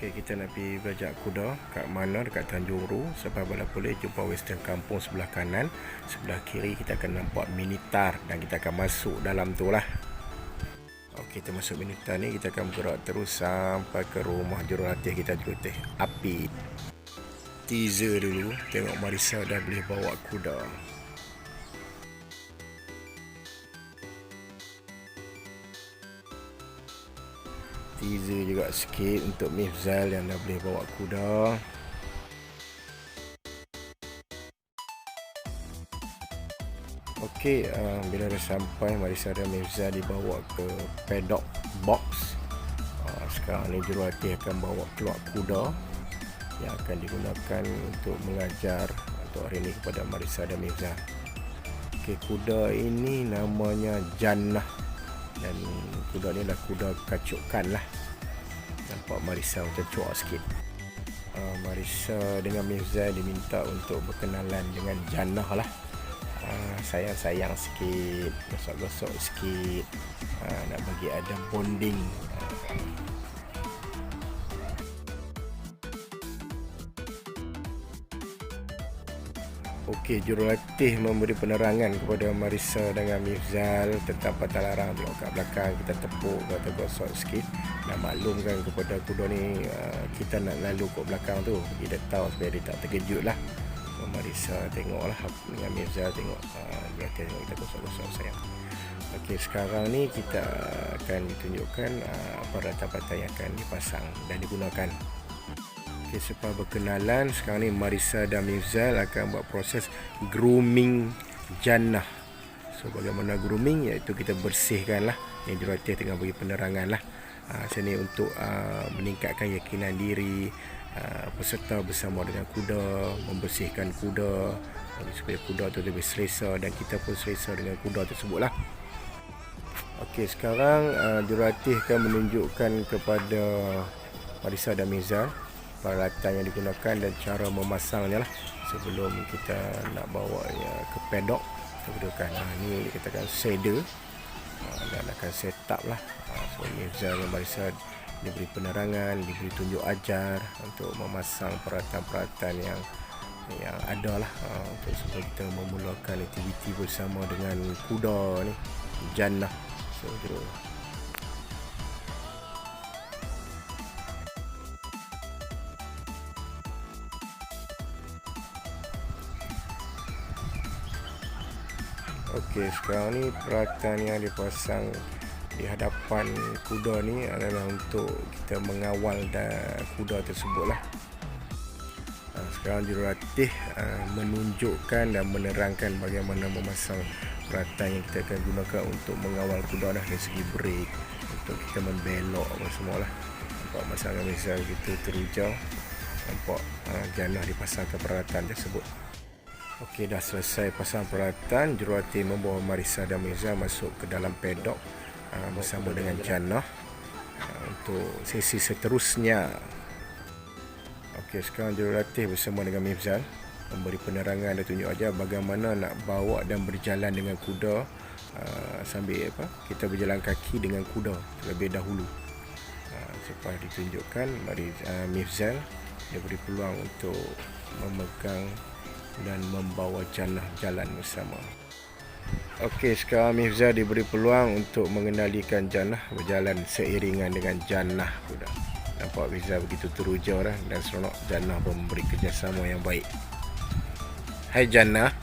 Okey, kita nak pergi belajar kuda kat mana, dekat Tanjung Ru. Sampai Bala Polis, jumpa Western Kampung sebelah kanan. Sebelah kiri kita akan nampak Minitar dan kita akan masuk dalam tu lah. Okey, kita masuk Minitar ni, kita akan bergerak terus sampai ke rumah jurulatih kita, jurulatih Api. Teaser dulu, tengok Marissa dah boleh bawa kuda. Teaser juga sikit untuk Mifzal yang dah boleh bawa kuda. Okey, bila dah sampai, Marissa dan Mifzal dibawa ke paddock box. Sekarang ni jurulatih akan bawa keluar kuda yang akan digunakan untuk mengajar untuk hari ini kepada Marissa dan Mifzal. Okey, kuda ini namanya Jannah. Dan kuda ni dah kuda kacukan lah. Nampak Marissa macam cuak sikit. Marissa dengan Mifzal diminta untuk berkenalan dengan Jannah lah. Sayang-sayang sikit, gosok-gosok sikit, nak bagi ada bonding. Okey, jurulatih memberi penerangan kepada Marissa dengan Mifzal tentang patalarang. Tengok kat belakang, kita tepuk, kita gosok sikit. Nak maklumkan kepada kuda ni kita nak lalu kat belakang tu. Dia tahu supaya dia tak terkejut lah. Marissa tengok lah dengan Mifzal, tengok jurulatih tengok kita gosok-gosok sayang. Okey, sekarang ni kita akan ditunjukkan peralatan-peralatan yang akan dipasang dan digunakan. Okay, supaya berkenalan, sekarang ni Marissa dan Mifzal akan buat proses grooming Jannah. So, bagaimana grooming? Iaitu kita bersihkan lah. Yang jurulatih tengah bagi penerangan lah. Sini untuk meningkatkan yakinan diri peserta bersama dengan kuda, membersihkan kuda supaya kuda tu lebih selesa dan kita pun selesa dengan kuda tersebut lah. Okey, sekarang jurulatih akan menunjukkan kepada Marissa dan Mifzal peralatan yang digunakan dan cara memasangnya lah sebelum kita nak bawa ke paddock. Kita gunakan ni kita akan saddle dan akan set up lah. So Mifzal dan Marissa diberi penerangan, diberi tunjuk ajar untuk memasang peralatan-peralatan yang ada lah untuk supaya kita memulakan aktiviti bersama dengan kuda ni Jannah. So okey, sekarang ni peralatan yang dipasang di hadapan kuda ni adalah untuk kita mengawal kuda tersebut lah. Sekarang jurulatih menunjukkan dan menerangkan bagaimana memasang peralatan yang kita akan gunakan untuk mengawal kuda dari segi brake, untuk kita membelok apa semua lah. Nampak masalah misal kita teruja, nampak Jannah dipasangkan peralatan tersebut. Okey, dah selesai pasang peralatan, jurulatih membawa Marissa dan Mifzal masuk ke dalam paddock bersama dengan Jannah untuk sesi seterusnya. Okey, sekarang jurulatih bersama dengan Mifzal memberi penerangan dan tunjuk ajar bagaimana nak bawa dan berjalan dengan kuda sambil kita berjalan kaki dengan kuda terlebih dahulu. Supaya ditunjukkan Mifzal dia beri peluang untuk memegang dan membawa Jannah jalan bersama. Okey, sekarang Mifzal diberi peluang untuk mengendalikan Jannah berjalan seiringan dengan Jannah kuda. Nampak Mifzal begitu teruja dah dan seronok. Jannah pun memberi kerjasama yang baik. Hai Jannah.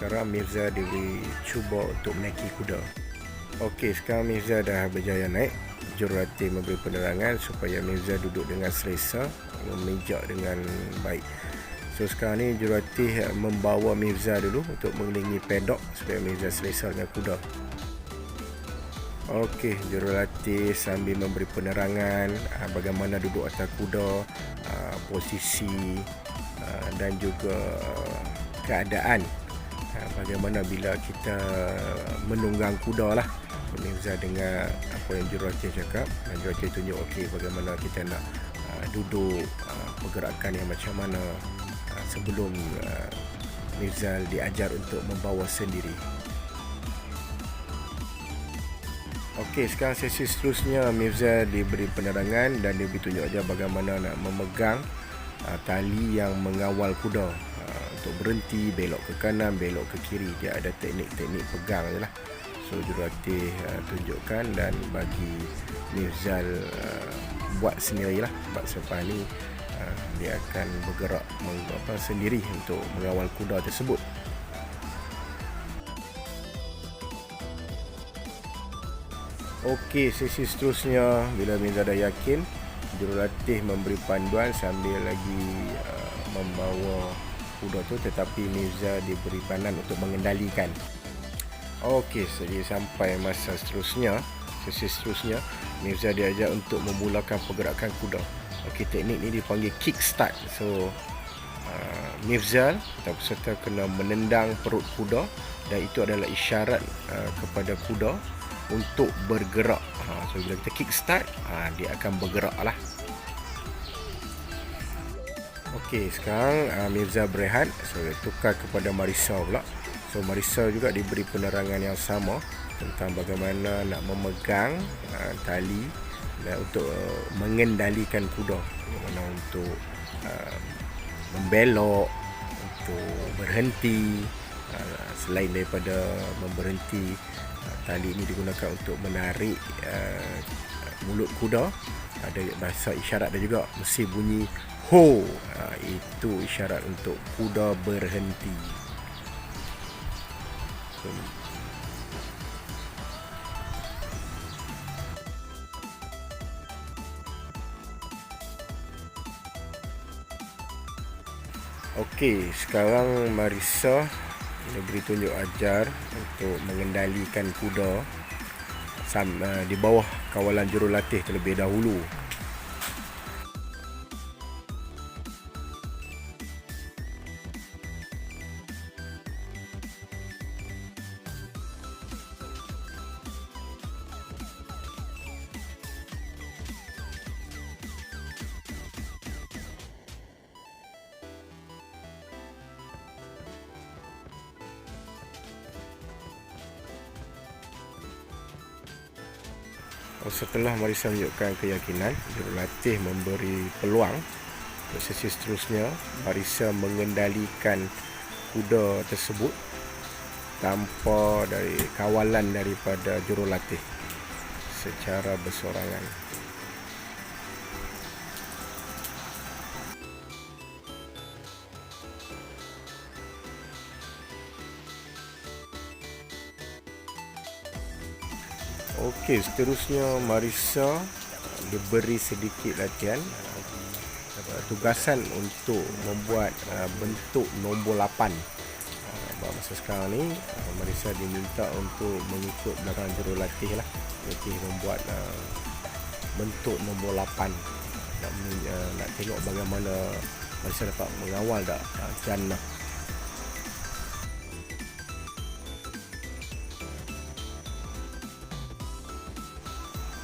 Sekarang Mifzal diberi cuba untuk menaiki kuda. Okey, sekarang Mifzal dah berjaya naik. Jurulatih memberi penerangan supaya Mifzal duduk dengan selesa, memijak dengan baik. So sekarang ni jurulatih membawa Mifzal dulu untuk mengelilingi paddock supaya Mifzal selesa dengan kuda. Okey, jurulatih sambil memberi penerangan bagaimana duduk atas kuda, posisi dan juga keadaan. Bagaimana bila kita menunggang kuda lah. Mifzal dengar apa yang jurulatih cakap dan jurulatih tunjuk okey bagaimana kita nak duduk, pergerakan yang macam mana. sebelum Mifzal diajar untuk membawa sendiri. Okey, sekarang sesi seterusnya Mifzal diberi penerangan dan dia bertunjuk aja bagaimana nak memegang tali yang mengawal kuda untuk berhenti, belok ke kanan, belok ke kiri. Dia ada teknik-teknik pegang je lah. So jurulatih tunjukkan dan bagi Mifzal buat sendirilah. Sebab selepas ni dia akan bergerak sendiri untuk mengawal kuda tersebut. Okey, sesi seterusnya bila Mifzal dah yakin, jurulatih memberi panduan sambil lagi membawa kuda tu, tetapi Mifzal diberi panduan untuk mengendalikan. Okey, jadi sampai masa seterusnya, sesi seterusnya, Mifzal diajar untuk memulakan pergerakan kuda. Okey, teknik ni dipanggil kick start. So Mifzal atau peserta kena menendang perut kuda dan itu adalah isyarat kepada kuda untuk bergerak. So bila kita kick start, dia akan bergerak lah. Okey, sekarang Mifzal berehat. So tukar kepada Marissa pula. So Marissa juga diberi penerangan yang sama tentang bagaimana nak memegang tali dan untuk mengendalikan kuda, bagaimana untuk membelok, untuk berhenti. Selain daripada memberhenti, tali ini digunakan untuk menarik mulut kuda. Ada bahasa isyarat dia juga, mesti bunyi ho. Itu isyarat untuk kuda berhenti. Okey, sekarang Marissa diberi tunjuk ajar untuk mengendalikan kuda di bawah kawalan jurulatih terlebih dahulu. Setelah Marissa menunjukkan keyakinan, jurulatih memberi peluang untuk sesi seterusnya. Marissa mengendalikan kuda tersebut tanpa dari kawalan daripada jurulatih secara bersorangan. Okey, seterusnya Marissa diberi sedikit latihan tugasan untuk membuat bentuk nombor 8. Masa sekarang ni Marissa diminta untuk mengikut belakang jurulatih lah, jadi membuat bentuk nombor 8. Nak tengok bagaimana Marissa dapat mengawal tak jannah.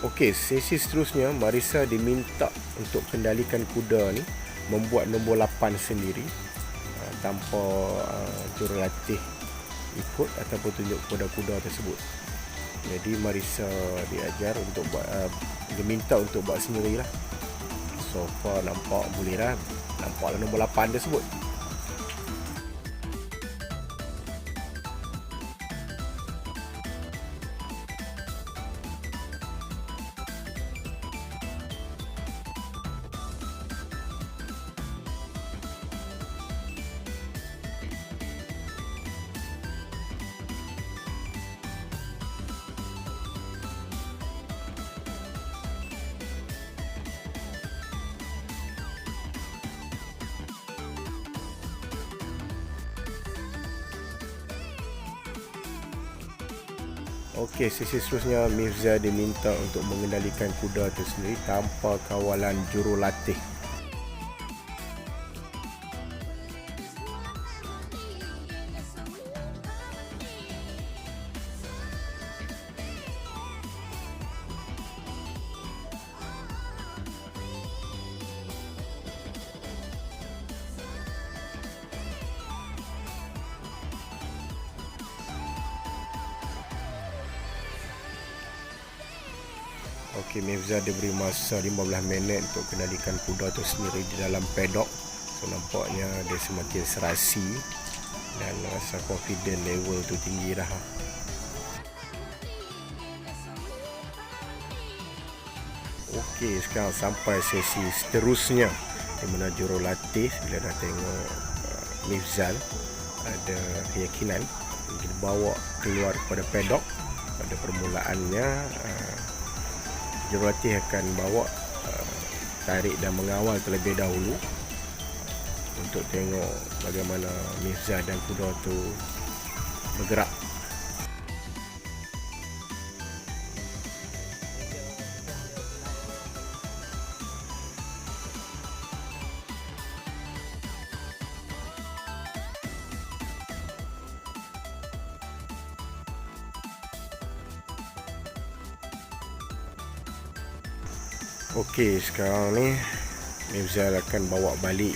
Okey, sesi seterusnya Marissa diminta untuk kendalikan kuda ni membuat nombor 8 sendiri tanpa jurulatih ikut ataupun tunjuk kepada kuda tersebut. Jadi Marissa diajar untuk diminta untuk buat sendirilah. So far nampak boleh dah, nampaklah nombor 8 tersebut. Okey, sesi seterusnya Mifzal diminta untuk mengendalikan kuda itu sendiri tanpa kawalan jurulatih. Okey, Mifzal diberi masa 15 minit untuk kendalikan kuda tu sendiri di dalam paddock. So nampaknya dia semakin serasi dan rasa confident level tu tinggi dah. Okey, sekarang sampai sesi seterusnya di mana jurulatih bila dah tengok Mifzal ada keyakinan kita bawa keluar kepada paddock. Pada permulaannya jurulatih akan bawa tarik dan mengawal terlebih dahulu untuk tengok bagaimana Mifzal dan kuda tu bergerak. Okey, sekarang ni Mifzal akan bawa balik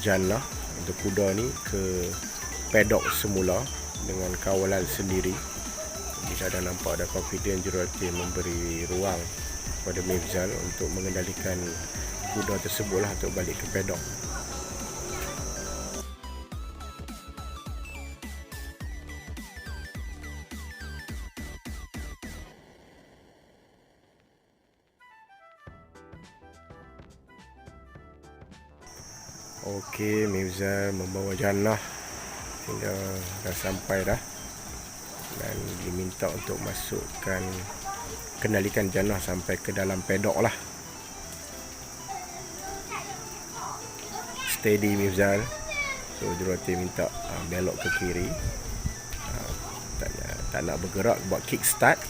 Jannah untuk kuda ni ke paddock semula dengan kawalan sendiri. Kita dah nampak ada confident jurulatih memberi ruang kepada Mifzal untuk mengendalikan kuda tersebutlah untuk balik ke paddock. Okey, Mifzal membawa Jannah hingga dah sampai dah dan diminta untuk masukkan kendalikan Jannah sampai ke dalam paddock lah. Steady Mifzal. So jurulatih minta belok ke kiri. Tak nak bergerak, buat kick start.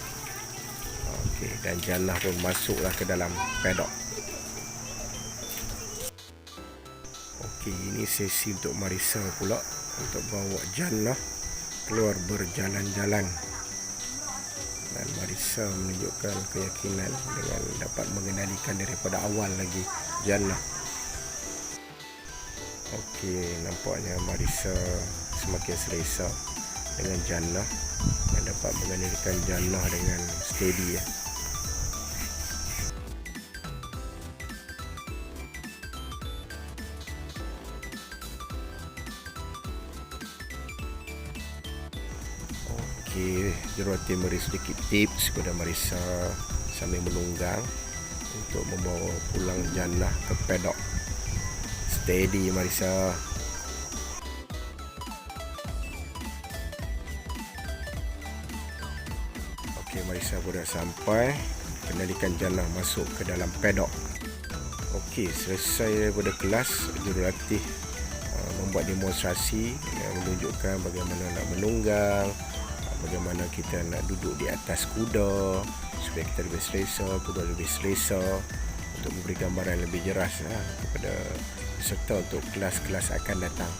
Okey, dan Jannah pun masuklah ke dalam paddock. Okey, ini sesi untuk Marissa pula untuk bawa Jannah keluar berjalan-jalan. Dan Marissa menunjukkan keyakinan dengan dapat mengendalikan daripada awal lagi Jannah. Okey, nampaknya Marissa semakin selesa dengan Jannah dan dapat mengendalikan Jannah dengan steady ya. Okey, jurulatih memberi sedikit tips kepada Marissa sambil menunggang untuk membawa pulang Jannah ke paddock. Steady Marissa. Okey, Marissa pun dah sampai. Kendalikan Jannah masuk ke dalam paddock. Okey, selesai daripada kelas, jurulatih membuat demonstrasi yang menunjukkan bagaimana nak menunggang, bagaimana kita nak duduk di atas kuda supaya kita lebih selesa, kuda lebih selesa, untuk memberi gambaran lebih jelas kepada peserta untuk kelas-kelas akan datang.